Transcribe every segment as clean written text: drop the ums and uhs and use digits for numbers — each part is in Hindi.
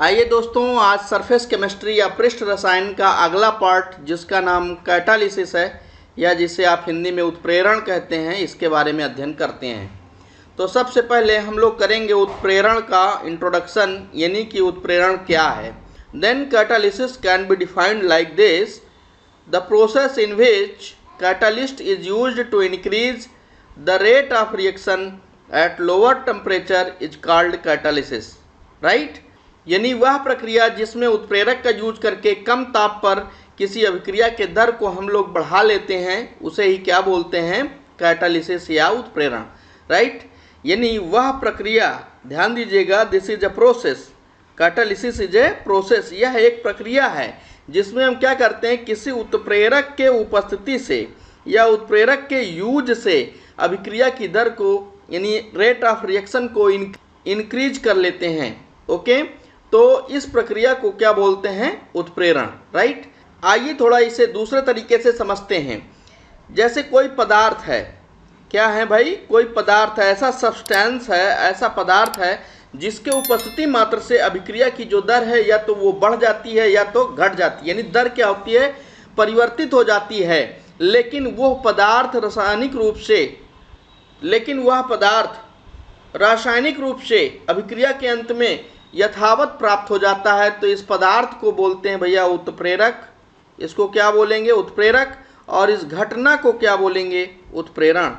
आइए दोस्तों, आज सरफेस केमिस्ट्री या पृष्ठ रसायन का अगला पार्ट जिसका नाम कैटालिसिस है या जिसे आप हिंदी में उत्प्रेरण कहते हैं, इसके बारे में अध्ययन करते हैं। तो सबसे पहले हम लोग करेंगे उत्प्रेरण का इंट्रोडक्शन, यानी कि उत्प्रेरण क्या है। Then catalysis can be defined like this: the process in which catalyst is used to increase the rate of reaction at lower temperature is called catalysis. Right, यानी वह प्रक्रिया जिसमें उत्प्रेरक का यूज करके कम ताप पर किसी अभिक्रिया के दर को हम लोग बढ़ा लेते हैं, उसे ही क्या बोलते हैं? कैटालिसिस या उत्प्रेरण। राइट, यानी वह प्रक्रिया, ध्यान दीजिएगा, this is a process. Catalysis is a process, यह एक प्रक्रिया है जिसमें हम क्या करते हैं, किसी उत्प्रेरक के उपस्थिति से या उत्प्रेरक के यूज से अभिक्रिया की दर को, यानी रेट ऑफ रिएक्शन को इंक्रीज कर लेते हैं। ओके, तो इस प्रक्रिया को क्या बोलते हैं? उत्प्रेरण। राइट, आइए थोड़ा इसे दूसरे तरीके से समझते हैं। जैसे कोई पदार्थ है, क्या है भाई? कोई पदार्थ है, ऐसा सब्सटेंस है, ऐसा पदार्थ है जिसके उपस्थिति मात्र से अभिक्रिया की जो दर है या तो वो बढ़ जाती है या तो घट जाती है। यानी दर क्या होती है? परिवर्तित हो जाती है। लेकिन वह पदार्थ रासायनिक रूप से अभिक्रिया के अंत में यथावत प्राप्त हो जाता है। तो इस पदार्थ को बोलते हैं भैया उत्प्रेरक। इसको क्या बोलेंगे? उत्प्रेरक। और इस घटना को क्या बोलेंगे? उत्प्रेरण।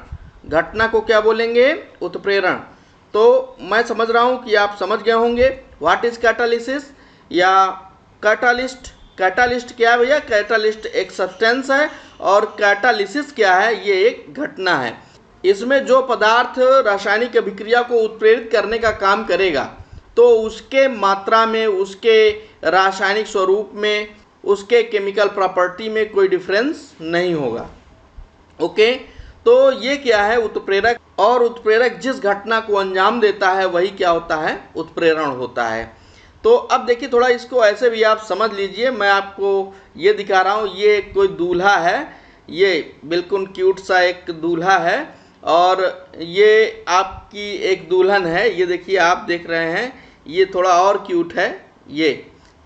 घटना को क्या बोलेंगे? उत्प्रेरण। तो मैं समझ रहा हूँ कि आप समझ गए होंगे व्हाट इज कैटालिसिस या कैटालिस्ट। कैटालिस्ट क्या है भैया? कैटालिस्ट एक सब्सटेंस है और कैटालिसिस क्या है? ये एक घटना है। इसमें जो पदार्थ रासायनिक अभिक्रिया को उत्प्रेरित करने का काम करेगा, तो उसके मात्रा में, उसके रासायनिक स्वरूप में, उसके केमिकल प्रॉपर्टी में कोई डिफरेंस नहीं होगा। ओके, तो ये क्या है? उत्प्रेरक। और उत्प्रेरक जिस घटना को अंजाम देता है वही क्या होता है? उत्प्रेरण होता है। तो अब देखिए, थोड़ा इसको ऐसे भी आप समझ लीजिए। मैं आपको ये दिखा रहा हूँ, ये कोई दूल्हा है, ये बिल्कुल क्यूट सा एक दूल्हा है और ये आपकी एक दुल्हन है। ये देखिए, आप देख रहे हैं, ये थोड़ा और क्यूट है ये।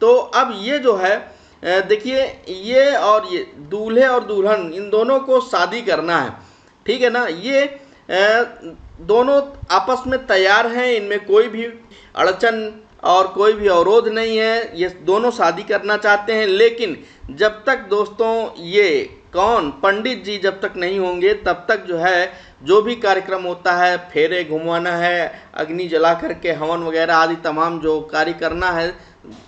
तो अब ये जो है, देखिए, ये और ये दूल्हे और दुल्हन, इन दोनों को शादी करना है, ठीक है ना। ये दोनों आपस में तैयार हैं, इनमें कोई भी अड़चन और कोई भी अवरोध नहीं है। ये दोनों शादी करना चाहते हैं। लेकिन जब तक दोस्तों ये कौन, पंडित जी जब तक नहीं होंगे तब तक जो है, जो भी कार्यक्रम होता है, फेरे घुमवाना है, अग्नि जला करके हवन वगैरह आदि तमाम जो कार्य करना है,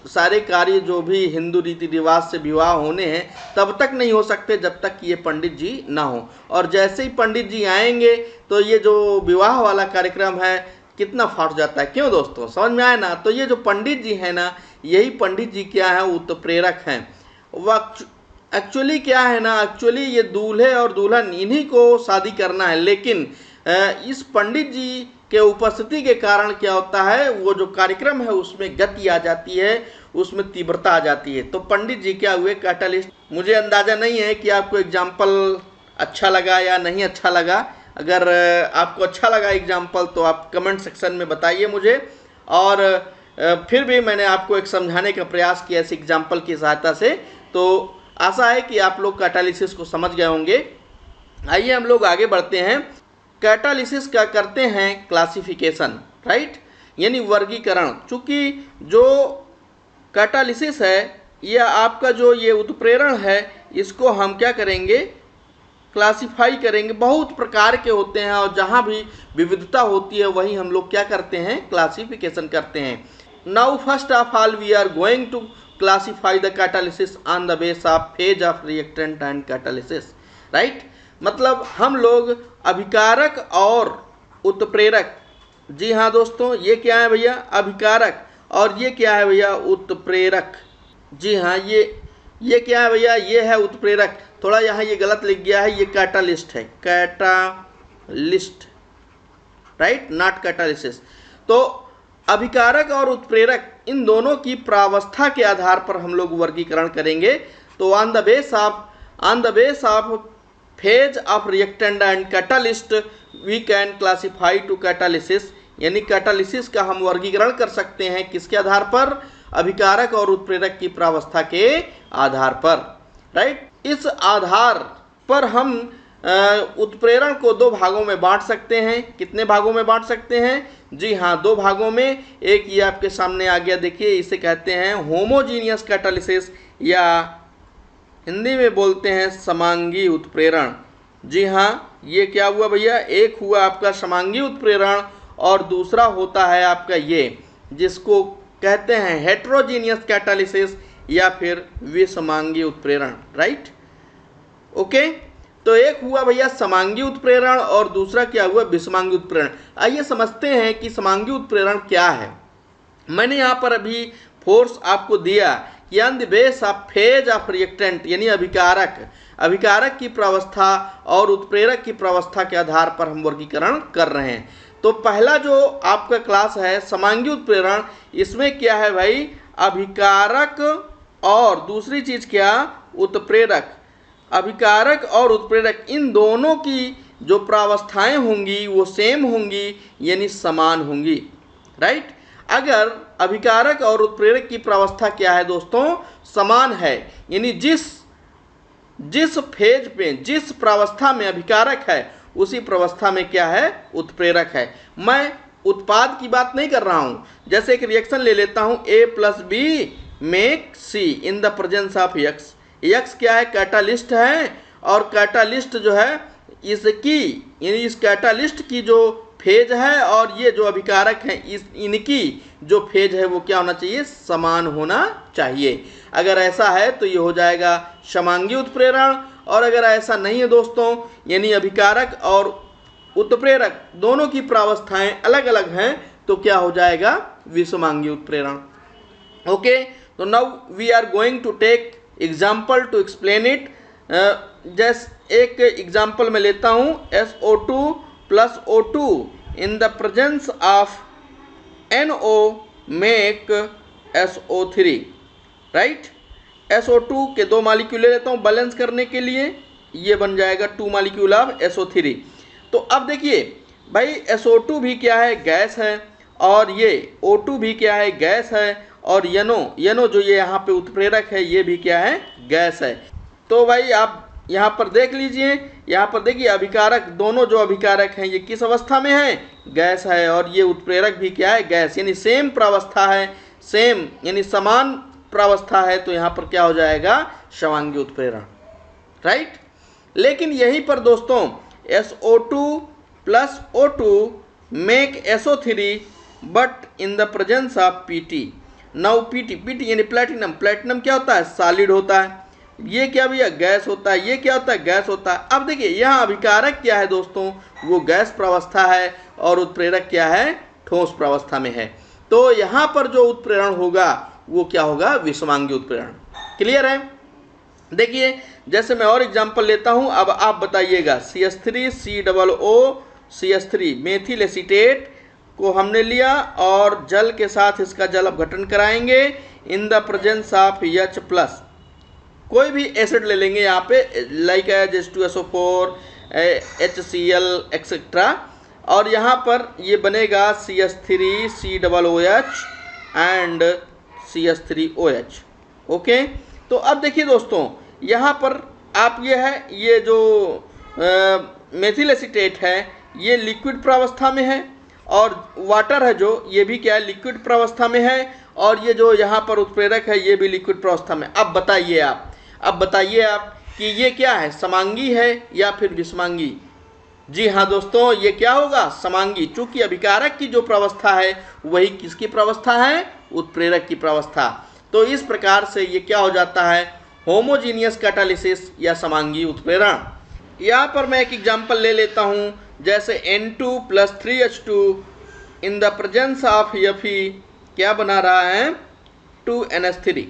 सारे कार्य जो भी हिंदू रीति रिवाज से विवाह होने हैं, तब तक नहीं हो सकते जब तक कि ये पंडित जी ना हो। और जैसे ही पंडित जी आएंगे तो ये जो विवाह वाला कार्यक्रम है कितना फाट जाता है। क्यों दोस्तों, समझ में आया ना? तो ये जो पंडित जी हैं ना, यही पंडित जी क्या है? उत्प्रेरक हैं। वह एक्चुअली क्या है ना, एक्चुअली ये दूल्हे और दुल्हन इन्हीं को शादी करना है। लेकिन इस पंडित जी के उपस्थिति के कारण क्या होता है, वो जो कार्यक्रम है उसमें गति आ जाती है, उसमें तीव्रता आ जाती है। तो पंडित जी क्या हुए? कैटालिस्ट। मुझे अंदाज़ा नहीं है कि आपको एग्जाम्पल अच्छा लगा या नहीं अच्छा लगा। अगर आपको अच्छा लगा एग्जाम्पल तो आप कमेंट सेक्शन में बताइए मुझे। और फिर भी मैंने आपको एक समझाने का प्रयास किया इस एग्जाम्पल की सहायता से। तो आशा है कि आप लोग कैटालिसिस को समझ गए होंगे। आइए हम लोग आगे बढ़ते हैं। कैटालिसिस का करते हैं क्लासिफिकेशन। राइट, यानी वर्गीकरण। चूँकि जो कैटालिसिस है या आपका जो ये उत्प्रेरण है, इसको हम क्या करेंगे? क्लासिफाई करेंगे। बहुत प्रकार के होते हैं और जहाँ भी विविधता होती है वहीं हम लोग क्या करते हैं? क्लासिफिकेशन करते हैं। Now first of all we are going to classify the catalysis on the base of phase of reactant and catalysis. Right, मतलब हम लोग अभिकारक और उत्प्रेरक, जी हाँ दोस्तों, ये क्या है भैया? अभिकारक। और ये क्या है भैया? उत्प्रेरक। जी हाँ, ये क्या है भैया? ये है उत्प्रेरक। थोड़ा यहाँ ये गलत लिख गया है, ये कैटालिस्ट है, कैटालिस्ट। Right, not catalysis. तो अभिकारक और उत्प्रेरक, इन दोनों की प्रावस्था के आधार पर हम लोग वर्गीकरण करेंगे। तो on the base of phase of reactant and catalyst we can classify to catalysis. यानी कैटालिसिस का हम वर्गीकरण कर सकते हैं किसके आधार पर? अभिकारक और उत्प्रेरक की प्रावस्था के आधार पर, राइट। इस आधार पर हम उत्प्रेरण को दो भागों में बांट सकते हैं। कितने भागों में बांट सकते हैं? जी हाँ, दो भागों में। एक ये आपके सामने आ गया, देखिए, इसे कहते हैं होमोजीनियस कैटालिसिस या हिंदी में बोलते हैं समांगी उत्प्रेरण। जी हाँ, ये क्या हुआ भैया, एक हुआ आपका समांगी उत्प्रेरण और दूसरा होता है आपका ये जिसको कहते हैं हेट्रोजीनियस कैटालिसिस या फिर विषमांगी उत्प्रेरण, राइट। ओके, तो एक हुआ भैया समांगी उत्प्रेरण और दूसरा क्या हुआ, विषमांगी उत्प्रेरण। आइए समझते हैं कि समांगी उत्प्रेरण क्या है। मैंने यहाँ पर अभी फोर्स आपको दिया कि on the base of phase of reactant यानी अभिकारक की प्रावस्था और उत्प्रेरक की प्रावस्था के आधार पर हम वर्गीकरण कर रहे हैं। तो पहला जो आपका क्लास है समांगी उत्प्रेरण, इसमें क्या है भाई, अभिकारक और दूसरी चीज क्या, उत्प्रेरक। अभिकारक और उत्प्रेरक इन दोनों की जो प्रावस्थाएं होंगी वो सेम होंगी यानी समान होंगी, राइट। अगर अभिकारक और उत्प्रेरक की प्रावस्था क्या है दोस्तों, समान है, यानी जिस फेज पे जिस प्रावस्था में अभिकारक है उसी प्रावस्था में क्या है, उत्प्रेरक है। मैं उत्पाद की बात नहीं कर रहा हूं। जैसे एक रिएक्शन ले लेता हूं, A+B make C in the presence of X। X क्या है, कैटालिस्ट है, और कैटालिस्ट जो है इसकी यानी इस कैटालिस्ट की जो फेज है और ये जो अभिकारक है इनकी जो फेज है वो क्या होना चाहिए, समान होना चाहिए। अगर ऐसा है तो ये हो जाएगा समांगी उत्प्रेरण, और अगर ऐसा नहीं है दोस्तों, यानी अभिकारक और उत्प्रेरक दोनों की प्रावस्थाएं अलग अलग हैं, तो क्या हो जाएगा, विषमांगी उत्प्रेरण। ओके, तो now we are going to take example to explain it. जैसे एक एग्जाम्पल में लेता हूँ, SO2 + O2 in the presence of NO make SO3, right. SO2 के 2 मालिक्यूल ले लेता हूँ बैलेंस करने के लिए, ये बन जाएगा 2 मालिक्यूल ऑफ SO3। तो अब देखिए भाई, SO2 भी क्या है, गैस है, और ये O2 भी क्या है, गैस है, और यनो जो ये यहाँ पे उत्प्रेरक है ये भी क्या है, गैस है। तो भाई आप यहाँ पर देख लीजिए, यहाँ पर देखिए अभिकारक, दोनों जो अभिकारक हैं ये किस अवस्था में है, गैस है, और ये उत्प्रेरक भी क्या है, गैस, यानी सेम प्रावस्था है, सेम यानी समान प्रावस्था है। तो यहाँ पर क्या हो जाएगा, समांगी उत्प्रेरण, राइट। लेकिन यहीं पर दोस्तों SO2 + O2 make SO3 but in the presence of PT। Now PT यानी प्लेटिनम क्या होता है, सॉलिड होता है। ये क्या भैया, गैस होता है। ये क्या होता है, गैस होता है। अब देखिए यहाँ अभिकारक क्या है दोस्तों, वो गैस प्रावस्था है, और उत्प्रेरक क्या है, ठोस प्रावस्था में है। तो यहाँ पर जो उत्प्रेरण होगा वो क्या होगा, विषमांगी उत्प्रेरण। क्लियर है? देखिए जैसे मैं और एग्जांपल लेता हूँ, अब आप बताइएगा। CH3COO CH3 मेथिल एसीटेट को हमने लिया और जल के साथ इसका जल अपघटन कराएंगे इन द प्रेजेंस ऑफ H+। कोई भी एसिड ले लेंगे यहाँ पे, लाइक H2SO4 HCl एक्सेट्रा, और यहाँ पर ये बनेगा CH3COOH एंड CH3OH। ओके, तो अब देखिए दोस्तों, यहाँ पर आप ये जो मेथिल एसीटेट है ये लिक्विड प्रावस्था में है, और वाटर है जो ये भी क्या है, लिक्विड प्रावस्था में है, और ये जो यहाँ पर उत्प्रेरक है ये भी लिक्विड प्रावस्था में। अब बताइए आप कि ये क्या है, समांगी है या फिर विषमांगी? जी हाँ दोस्तों, ये क्या होगा, समांगी। चूंकि अभिकारक की जो प्रावस्था है वही किसकी प्रावस्था है, उत्प्रेरक की प्रावस्था। तो इस प्रकार से ये क्या हो जाता है, होमोजीनियस कैटालिसिस या समांगी उत्प्रेरण। यहाँ पर मैं एक एग्जांपल ले लेता हूँ, जैसे N2 + 3H2 in the presence of Fe क्या बना रहा है, 2NH3,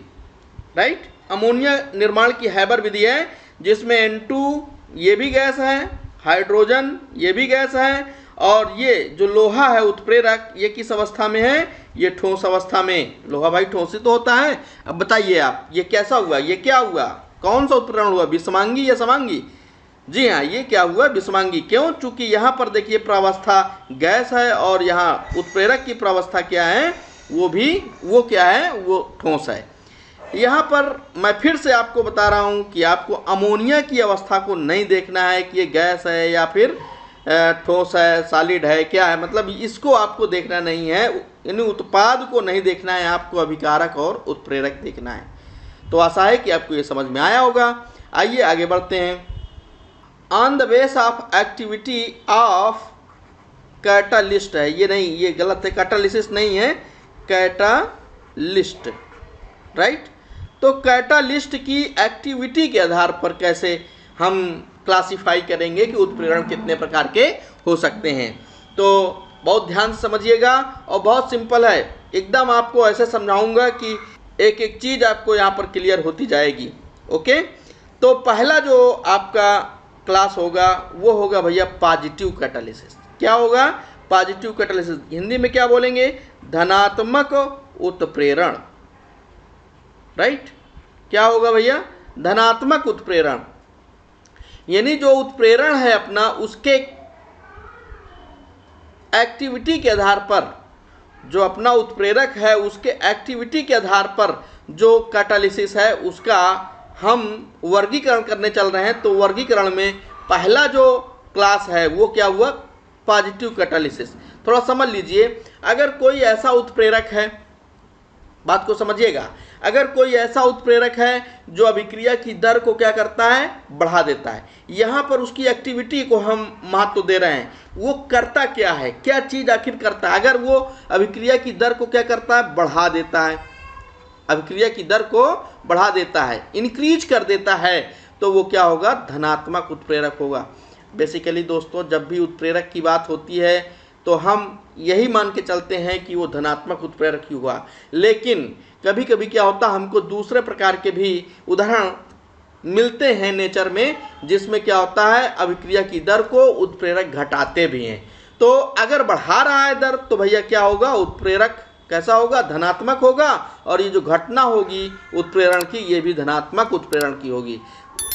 राइट। अमोनिया निर्माण की हैबर विधि है, जिसमें N2 ये भी गैस है, हाइड्रोजन ये भी गैस है, और ये जो लोहा है उत्प्रेरक ये किस अवस्था में है, ये ठोस अवस्था में। लोहा भाई ठोस ही तो होता है। अब बताइए आप, ये कैसा हुआ, ये क्या हुआ, कौन सा उत्प्रेरण हुआ, विषमांगी या समांगी? जी हाँ, ये क्या हुआ, विषमांगी। क्यों? चूंकि यहाँ पर देखिए प्रावस्था गैस है और यहाँ उत्प्रेरक की प्रावस्था क्या है, वो क्या है, वो ठोस है। यहाँ पर मैं फिर से आपको बता रहा हूँ कि आपको अमोनिया की अवस्था को नहीं देखना है कि ये गैस है या फिर ठोस है, सॉलिड है, क्या है, मतलब इसको आपको देखना नहीं है, यानी उत्पाद को नहीं देखना है, आपको अभिकारक और उत्प्रेरक देखना है। तो आशा है कि आपको ये समझ में आया होगा। आइए आगे बढ़ते हैं। On the base of activity of catalyst है, ये नहीं, ये गलत है, कैटालिसिस नहीं है, कैटालिस्ट, राइट। तो कैटालिस्ट की एक्टिविटी के आधार पर कैसे हम क्लासिफाई करेंगे कि उत्प्रेरण कितने प्रकार के हो सकते हैं। तो बहुत ध्यान से समझिएगा और बहुत सिंपल है, एकदम आपको ऐसे समझाऊंगा कि एक एक चीज़ आपको यहाँ पर क्लियर होती जाएगी। ओके, तो पहला जो आपका क्लास होगा वो होगा भैया पॉजिटिव कैटालिसिस। क्या होगा? Positive catalysis. हिंदी में क्या बोलेंगे? धनात्मक उत्प्रेरण, राइट। क्या होगा भैया? धनात्मक उत्प्रेरण, यानी जो उत्प्रेरण है अपना, उसके एक्टिविटी के आधार पर, जो अपना उत्प्रेरक है उसके एक्टिविटी के आधार पर जो कैटालिसिस है उसका हम वर्गीकरण करने चल रहे हैं। तो वर्गीकरण में पहला जो क्लास है वो क्या हुआ? Positive catalysis. थोड़ा समझ लीजिए, अगर कोई ऐसा उत्प्रेरक है, बात को समझिएगा, अगर कोई ऐसा उत्प्रेरक है जो अभिक्रिया की दर को क्या करता है? बढ़ा देता है। यहाँ पर उसकी एक्टिविटी को हम महत्व दे रहे हैं, वो करता क्या है, क्या चीज़ आखिर करता है। अगर वो अभिक्रिया की दर को क्या करता है? बढ़ा देता है, अभिक्रिया की दर को बढ़ा देता है, इंक्रीज कर देता है, तो वो क्या होगा? धनात्मक उत्प्रेरक होगा। बेसिकली दोस्तों, जब भी उत्प्रेरक की बात होती है तो हम यही मान के चलते हैं कि वो धनात्मक उत्प्रेरक ही हुआ, लेकिन कभी कभी क्या होता है, हमको दूसरे प्रकार के भी उदाहरण मिलते हैं नेचर में, जिसमें क्या होता है, अभिक्रिया की दर को उत्प्रेरक घटाते भी हैं। तो अगर बढ़ा रहा है दर तो भैया क्या होगा? उत्प्रेरक कैसा होगा? धनात्मक होगा, और ये जो घटना होगी उत्प्रेरण की, ये भी धनात्मक उत्प्रेरण की होगी।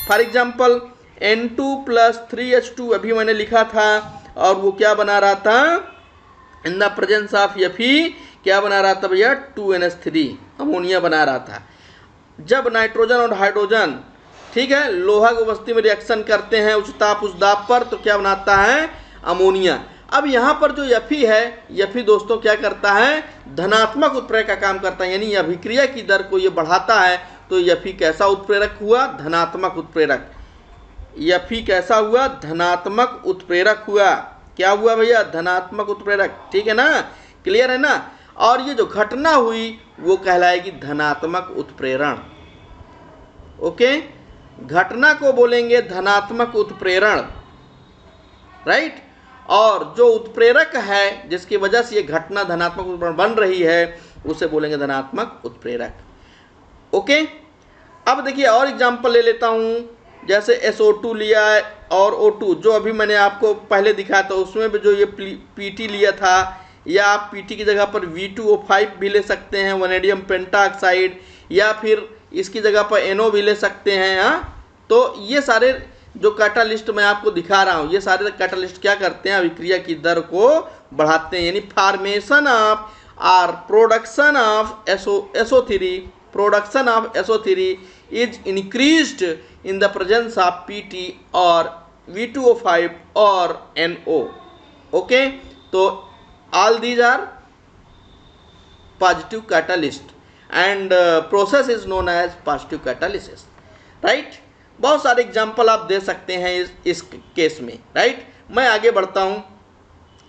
फॉर एग्जाम्पल N2 + 3H2 अभी मैंने लिखा था, और वो क्या बना रहा था? इन द प्रेजेंस ऑफ Fe क्या बना रहा था भैया? 2NH3 अमोनिया बना रहा था। जब नाइट्रोजन और हाइड्रोजन, ठीक है, लोहा की उपस्थिति में रिएक्शन करते हैं उच्च ताप उच्च दाब पर, तो क्या बनाता है? अमोनिया। अब यहाँ पर जो Fe है, Fe दोस्तों क्या करता है? धनात्मक उत्प्रेरक का काम करता है, यानी अभिक्रिया की दर को ये बढ़ाता है। तो Fe कैसा उत्प्रेरक हुआ? धनात्मक उत्प्रेरक। Fe कैसा हुआ? धनात्मक उत्प्रेरक हुआ। क्या हुआ भैया? धनात्मक उत्प्रेरक। ठीक है ना? क्लियर है ना? और ये जो घटना हुई वो कहलाएगी धनात्मक उत्प्रेरण। ओके, घटना को बोलेंगे धनात्मक उत्प्रेरण, राइट। और जो उत्प्रेरक है जिसकी वजह से ये घटना धनात्मक उत्प्रेरण बन रही है, उसे बोलेंगे धनात्मक उत्प्रेरक। ओके, अब देखिए और एग्जांपल ले लेता हूँ, जैसे SO2 लिया है और O2, जो अभी मैंने आपको पहले दिखाया था, उसमें भी जो ये PT लिया था, या आप PT की जगह पर V2O5 भी ले सकते हैं, वनेडियम पेंटाऑक्साइड, या फिर इसकी जगह पर NO भी ले सकते हैं। हाँ, तो ये सारे जो कैटालिस्ट मैं आपको दिखा रहा हूँ, ये सारे कैटालिस्ट क्या करते हैं? अभिक्रिया की दर को बढ़ाते हैं, यानी फॉर्मेशन ऑफ और production of SO3 is increased in the presence of PT or V2O5 or NO. Okay, so all these are positive catalyst and process is known as positive catalysis, right? बहुत सारे एग्जाम्पल आप दे सकते हैं इस केस में, राइट। मैं आगे बढ़ता हूँ।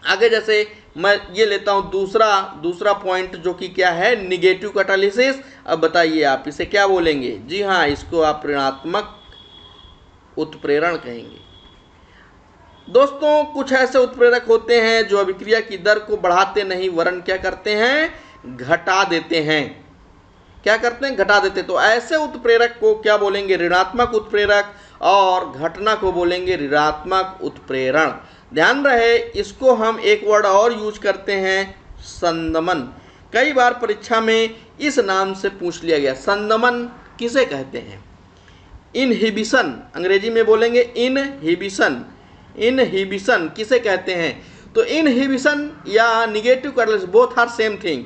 आगे जैसे मैं ये लेता हूँ दूसरा पॉइंट, जो कि क्या है? Negative catalysis. अब बताइए आप इसे क्या बोलेंगे? जी हाँ, इसको आप ऋणात्मक उत्प्रेरण कहेंगे। दोस्तों, कुछ ऐसे उत्प्रेरक होते हैं जो अभिक्रिया की दर को बढ़ाते नहीं, वरन क्या करते हैं? घटा देते हैं। क्या करते हैं? घटा देते। तो ऐसे उत्प्रेरक को क्या बोलेंगे? ऋणात्मक उत्प्रेरक, और घटना को बोलेंगे ऋणात्मक उत्प्रेरण। ध्यान रहे, इसको हम एक वर्ड और यूज करते हैं, संदमन। कई बार परीक्षा में इस नाम से पूछ लिया गया। संदमन किसे कहते हैं? इनहिबिशन, अंग्रेजी में बोलेंगे इनहिबिशन। इनहिबिशन किसे कहते हैं? तो इनहिबिशन या negative catalysis both are same thing.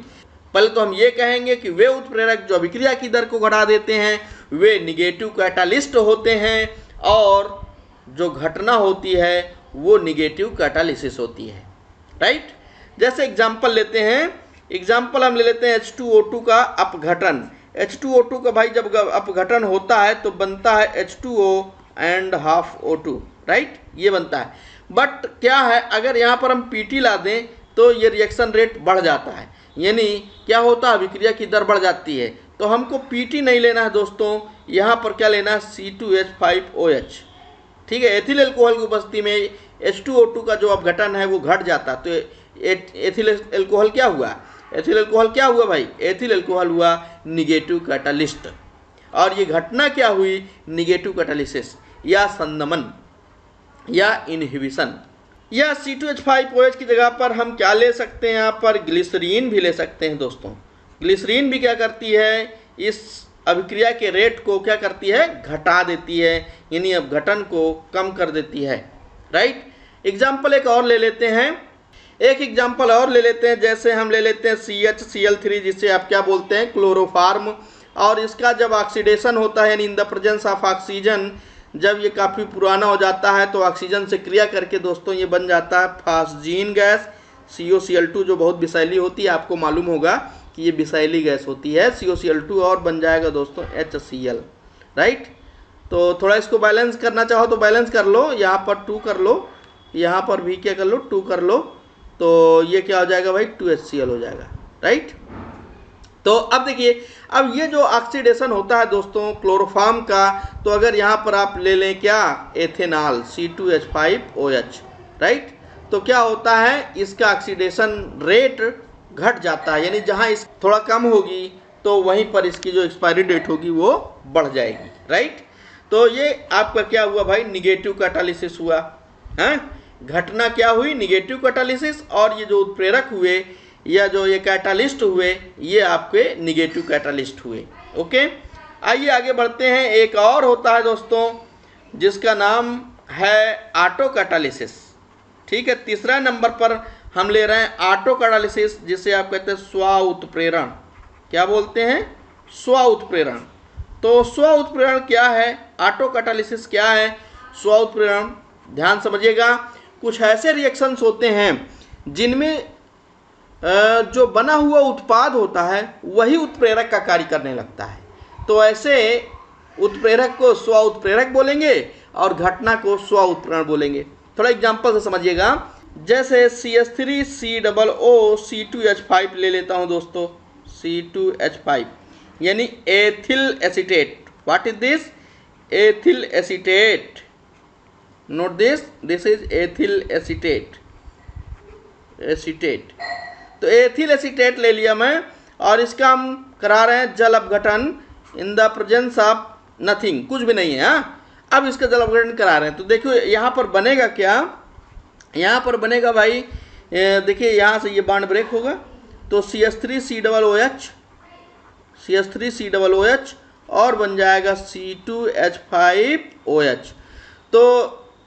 पहले तो हम ये कहेंगे कि वे उत्प्रेरक जो अभिक्रिया की दर को घटा देते हैं वे निगेटिव कैटालिस्ट होते हैं, और जो घटना होती है वो निगेटिव कैटालिसिस होती है, राइट। जैसे एग्जाम्पल लेते हैं, एग्जाम्पल हम ले लेते हैं H2O2 का अपघटन। H2O2 का भाई जब अपघटन होता है तो बनता है H2O and half O2, right, ये बनता है। बट क्या है, अगर यहाँ पर हम PT ला दें तो ये रिएक्शन रेट बढ़ जाता है, यानी क्या होता है, अभिक्रिया की दर बढ़ जाती है। तो हमको PT नहीं लेना है दोस्तों, यहाँ पर क्या लेना है, C2H5OH, ठीक है। एथिल एल्कोहल की उपस्थिति में H2O2 का जो अपघटन है वो घट जाता है, तो एथिल एल्कोहल क्या हुआ, एथिल एल्कोहल क्या हुआ भाई, एथिल एल्कोहल हुआ निगेटिव कैटालिस्ट। और ये घटना क्या हुई, निगेटिव कैटालिसिस या संदमन या इनहिबिशन। या C2H5OH की जगह पर हम क्या ले सकते हैं, यहाँ पर ग्लिसरीन भी ले सकते हैं दोस्तों। ग्लिसरीन भी क्या करती है, इस अभिक्रिया के रेट को क्या करती है, घटा देती है, यानी अपघटन को कम कर देती है, राइट। एग्जाम्पल एक और ले लेते हैं, एक एग्जाम्पल और ले लेते हैं, जैसे हम ले लेते हैं CHCl3, जिसे आप क्या बोलते हैं, क्लोरोफार्म। और इसका जब ऑक्सीडेशन होता है, यानी इन द प्रेजेंस ऑफ ऑक्सीजन, जब ये काफ़ी पुराना हो जाता है तो ऑक्सीजन से क्रिया करके दोस्तों ये बन जाता है फास्जीन गैस COCl2, जो बहुत विषैली होती है। आपको मालूम होगा कि ये विषैली गैस होती है COCl2, और बन जाएगा दोस्तों HCl, राइट। तो थोड़ा इसको बैलेंस करना चाहो तो बैलेंस कर लो, यहाँ पर 2 कर लो, यहाँ पर भी क्या कर लो, 2 कर लो, तो ये क्या हो जाएगा भाई, 2HCl हो जाएगा, राइट। तो अब देखिए, अब ये जो ऑक्सीडेशन होता है दोस्तों क्लोरोफार्म का, तो अगर यहाँ पर आप ले लें क्या, एथेनॉल C2H5OH, राइट, तो क्या होता है, इसका ऑक्सीडेशन रेट घट जाता है, यानी जहाँ इस थोड़ा कम होगी तो वहीं पर इसकी जो एक्सपायरी डेट होगी वो बढ़ जाएगी, राइट। तो ये आपका क्या हुआ भाई, निगेटिव कैटालिसिस हुआ, हैं, घटना क्या हुई, निगेटिव कैटालिसिस, और ये जो उत्प्रेरक हुए या जो ये कैटालिस्ट हुए ये आपके निगेटिव कैटालिस्ट हुए, ओके। आइए आगे बढ़ते हैं। एक और होता है दोस्तों जिसका नाम है ऑटो कैटालिसिस, ठीक है। तीसरा नंबर पर हम ले रहे हैं ऑटो कैटालिसिस, जिसे आप कहते हैं स्व उत्प्रेरण। क्या बोलते हैं, स्व उत्प्रेरण। तो स्व उत्प्रेरण क्या है, ऑटो कैटालिसिस क्या है, स्व उत्प्रेरण, ध्यान समझिएगा। कुछ ऐसे रिएक्शंस होते हैं जिनमें जो बना हुआ उत्पाद होता है वही उत्प्रेरक का कार्य करने लगता है, तो ऐसे उत्प्रेरक को स्व उत्प्रेरक बोलेंगे और घटना को स्व उत्प्रेरण बोलेंगे। थोड़ा एग्जांपल से समझिएगा, जैसे CH3COO C2H5 ले लेता हूं दोस्तों, C2H5 यानी ethyl acetate. What is this, ethyl acetate, note this is ethyl acetate, acetate. तो एथिल एसीटेट ले लिया मैं, और इसका हम करा रहे हैं जल अपघटन इन द प्रेजेंस ऑफ नथिंग, कुछ भी नहीं है। अब इसका जल अपघटन करा रहे हैं, तो देखो यहाँ पर बनेगा क्या, यहाँ पर बनेगा भाई, देखिए यहाँ से ये बॉन्ड ब्रेक होगा, तो CH3COOH और बन जाएगा C2H5OH। तो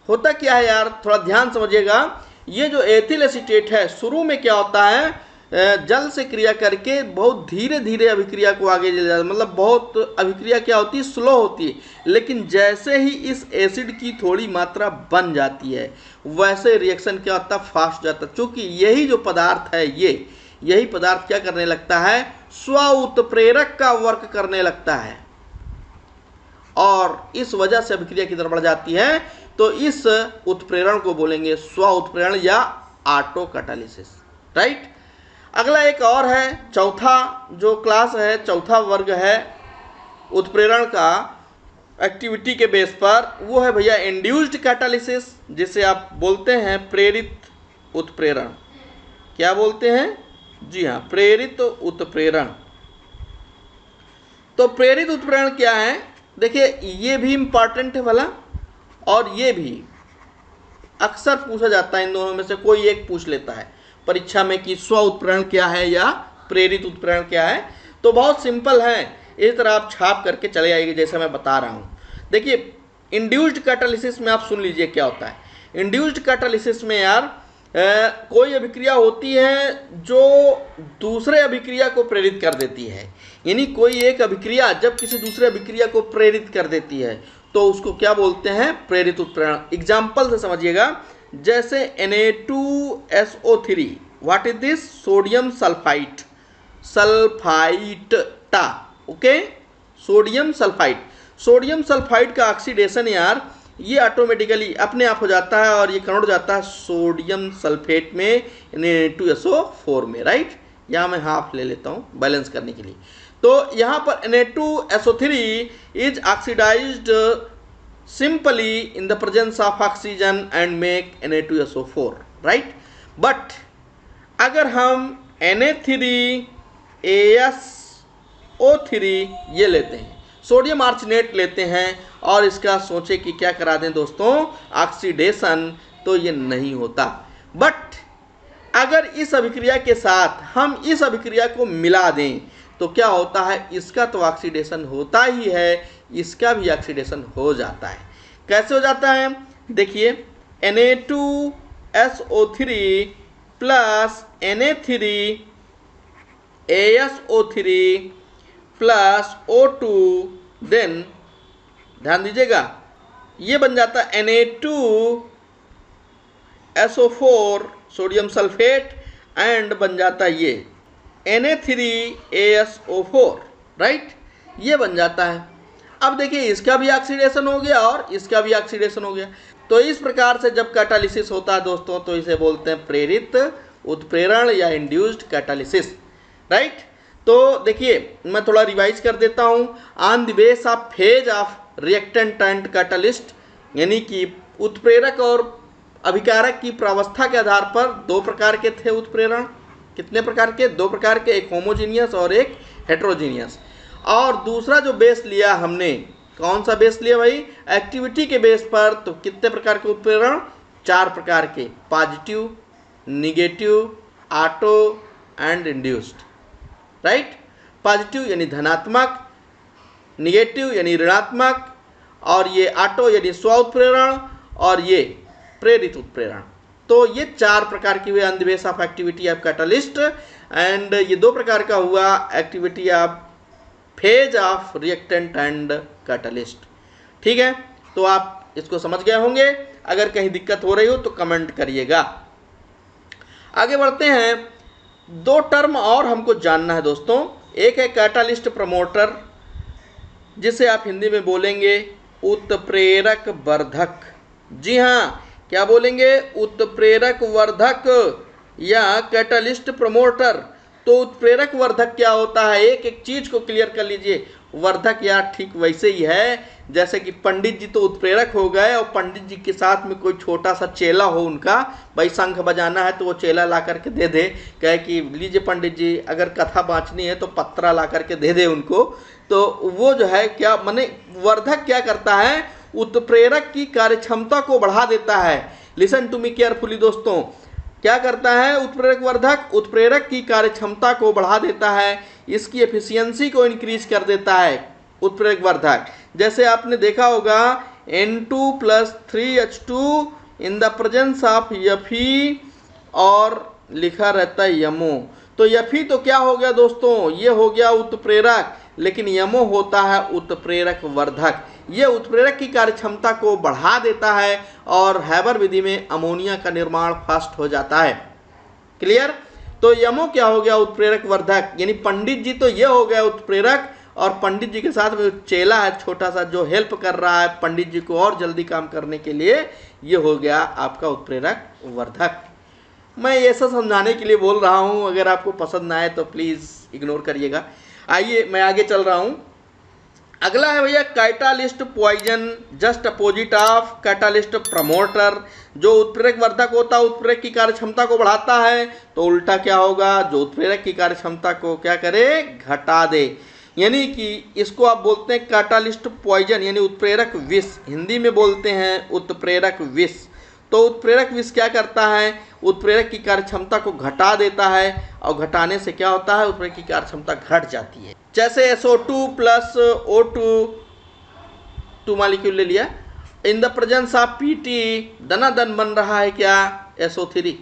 होता क्या है यार, थोड़ा ध्यान समझिएगा। ये जो एथिल एसीटेट है, शुरू में क्या होता है, जल से क्रिया करके बहुत धीरे धीरे अभिक्रिया को आगे ले जाता है, मतलब बहुत अभिक्रिया क्या होती है, स्लो होती है। लेकिन जैसे ही इस एसिड की थोड़ी मात्रा बन जाती है वैसे रिएक्शन क्या होता है, फास्ट जाता है। चूँकि यही जो पदार्थ है, यही पदार्थ क्या करने लगता है, स्व उत्प्रेरक का वर्क करने लगता है, और इस वजह से अभिक्रिया की दर बढ़ जाती है। तो इस उत्प्रेरण को बोलेंगे स्व उत्प्रेरण या ऑटो कैटालिसिस, राइट। अगला एक और है, चौथा जो क्लास है, चौथा वर्ग है उत्प्रेरण का एक्टिविटी के बेस पर, वो है भैया इंड्यूस्ड कैटालिसिस, जिसे आप बोलते हैं प्रेरित उत्प्रेरण। क्या बोलते हैं, जी हाँ, प्रेरित उत्प्रेरण। तो प्रेरित उत्प्रेरण क्या है, देखिए ये भी इंपॉर्टेंट है भला, और ये भी अक्सर पूछा जाता है, इन दोनों में से कोई एक पूछ लेता है परीक्षा में कि स्व उत्प्रेरण क्या है या प्रेरित उत्प्रेरण क्या है। तो बहुत सिंपल है, इस तरह आप छाप करके चले आइए जैसे मैं बता रहा हूँ। देखिए इंड्यूस्ड कैटालिसिस में आप सुन लीजिए क्या होता है। इंड्यूस्ड कैटालिसिस में यार कोई अभिक्रिया होती है जो दूसरे अभिक्रिया को प्रेरित कर देती है, यानी कोई एक अभिक्रिया जब किसी दूसरे अभिक्रिया को प्रेरित कर देती है तो उसको क्या बोलते हैं, प्रेरित उत्प्रेरण। एग्जाम्पल से समझिएगा, जैसे Na2SO3, what is this, sodium sulphide, सल्फाइटा, okay, sodium sulphide. Sodium sulphide का ऑक्सीडेशन यार ये ऑटोमेटिकली अपने आप हो जाता है और ये कन्वर्ट हो जाता है सोडियम सल्फेट में, Na2SO4 में, राइट। यहाँ मैं हाफ ले लेता हूँ बैलेंस करने के लिए। तो यहाँ पर Na2SO3 is oxidized simply in the presence of oxygen and make Na2SO4, right. But अगर हम Na3ASO3 ये लेते हैं, सोडियम आर्सेनेट लेते हैं और इसका सोचे कि क्या करा दें दोस्तों, ऑक्सीडेशन, तो ये नहीं होता। बट अगर इस अभिक्रिया के साथ हम इस अभिक्रिया को मिला दें तो क्या होता है, इसका तो ऑक्सीडेशन होता ही है, इसका भी ऑक्सीडेशन हो जाता है। कैसे हो जाता है, देखिए, Na2SO3 plus Na3ASO3 plus O2, then ध्यान दीजिएगा ये बन जाता है Na2SO4 सोडियम सल्फेट एंड बन जाता है ये Na3ASO4, राइट, ये बन जाता है। अब देखिए इसका भी ऑक्सीडेशन हो गया और इसका भी ऑक्सीडेशन हो गया। तो इस प्रकार से जब कैटालिसिस होता है दोस्तों तो इसे बोलते हैं प्रेरित उत्प्रेरण या इंड्यूस्ड कैटालिसिस, राइट। तो देखिए मैं थोड़ा रिवाइज कर देता हूँ। On the base of phase of reactant and catalyst, यानी कि उत्प्रेरक और अभिकारक की प्रावस्था के आधार पर दो प्रकार के थे उत्प्रेरण। कितने प्रकार के, दो प्रकार के, एक होमोजीनियस और एक हेट्रोजीनियस। और दूसरा जो बेस लिया हमने, कौन सा बेस लिया भाई, एक्टिविटी के बेस पर। तो कितने प्रकार के उत्प्रेरण, चार प्रकार के, positive, negative, auto and induced, right. Positive यानी धनात्मक, निगेटिव यानी ऋणात्मक, और ये ऑटो यानी स्व उत्प्रेरण, और ये प्रेरित उत्प्रेरण। तो ये चार प्रकार की हुए on the base of activity of catalyst, and ये दो प्रकार का हुआ activity of phase of reactant and catalyst. ठीक है, तो आप इसको समझ गए होंगे। अगर कहीं दिक्कत हो रही हो तो कमेंट करिएगा। आगे बढ़ते हैं, दो टर्म और हमको जानना है दोस्तों। एक है कैटालिस्ट प्रमोटर, जिसे आप हिंदी में बोलेंगे उत्प्रेरक वर्धक। जी हाँ, क्या बोलेंगे, उत्प्रेरक वर्धक या कैटालिस्ट प्रमोटर। तो उत्प्रेरक वर्धक क्या होता है, एक एक चीज को क्लियर कर लीजिए। वर्धक यार ठीक वैसे ही है जैसे कि पंडित जी तो उत्प्रेरक हो गए, और पंडित जी के साथ में कोई छोटा सा चेला हो, उनका भाई शंख बजाना है तो वो चेला ला करके दे दे, कहे कि लीजिए पंडित जी अगर कथा बाँचनी है तो पत्रा ला करके दे दे उनको। तो वो जो है क्या माने, वर्धक क्या करता है, उत्प्रेरक की कार्यक्षमता को बढ़ा देता है। लिसन टू मी केयरफुली दोस्तों, क्या करता है उत्प्रेरक वर्धक, उत्प्रेरक की कार्यक्षमता को बढ़ा देता है, इसकी एफिशिएंसी को इंक्रीज कर देता है उत्प्रेरक वर्धक। जैसे आपने देखा होगा N2+3H2 in the presence of Fe और लिखा रहता है यमो। तो Fe तो क्या हो गया दोस्तों, ये हो गया उत्प्रेरक, लेकिन यमो होता है उत्प्रेरक वर्धक। ये उत्प्रेरक की कार्यक्षमता को बढ़ा देता है और हैबर विधि में अमोनिया का निर्माण फास्ट हो जाता है। क्लियर। तो यमो क्या हो गया, उत्प्रेरक वर्धक, यानी पंडित जी तो ये हो गया उत्प्रेरक, और पंडित जी के साथ में चेला है छोटा सा जो हेल्प कर रहा है पंडित जी को और जल्दी काम करने के लिए, ये हो गया आपका उत्प्रेरक वर्धक। मैं ये सब समझाने के लिए बोल रहा हूँ, अगर आपको पसंद ना आए तो प्लीज़ इग्नोर करिएगा। आइए मैं आगे चल रहा हूँ। अगला है भैया catalyst poison, just opposite of catalyst promoter. जो उत्प्रेरक वर्धक होता है उत्प्रेरक की कार्यक्षमता को बढ़ाता है, तो उल्टा क्या होगा, जो उत्प्रेरक की कार्यक्षमता को क्या करे, घटा दे। यानी कि इसको आप बोलते हैं कैटालिस्ट पॉइजन, यानी उत्प्रेरक विष, हिंदी में बोलते हैं उत्प्रेरक विष। तो उत्प्रेरक विष क्या करता है, उत्प्रेरक की कार्यक्षमता को घटा देता है, और घटाने से क्या होता है, उत्प्रेरक की कार्यक्षमता घट जाती है। जैसे SO2+O2 2 मॉलिक्यूल ले लिया, इन द प्रेजेंस ऑफ PT दनादन बन रहा है क्या, SO3,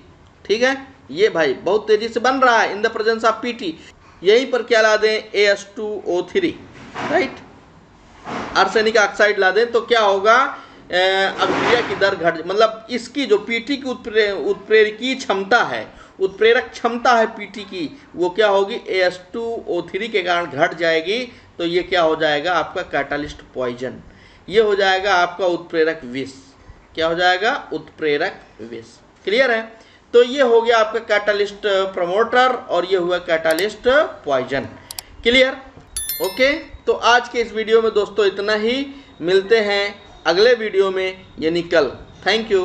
ठीक है, ये भाई बहुत तेजी से बन रहा है इन द प्रेजेंस ऑफ पीटी। यहीं पर क्या ला दें, AS2O3, राइट, आर्सेनिक ऑक्साइड ला दें तो क्या होगा, अभिक्रिया की दर घट, मतलब इसकी जो पीटी की उत्प्रेरकीय क्षमता है, उत्प्रेरक क्षमता है पीटी की, वो क्या होगी, AS2O3 के कारण घट जाएगी। तो ये क्या हो जाएगा आपका कैटालिस्ट पॉइजन, ये हो जाएगा आपका उत्प्रेरक विष। क्या हो जाएगा, उत्प्रेरक विष। क्लियर है। तो ये हो गया आपका कैटालिस्ट प्रमोटर और ये हुआ कैटालिस्ट पॉइजन। Clear, okay. तो आज के इस वीडियो में दोस्तों इतना ही, मिलते हैं अगले वीडियो में यानी कल। Thank you.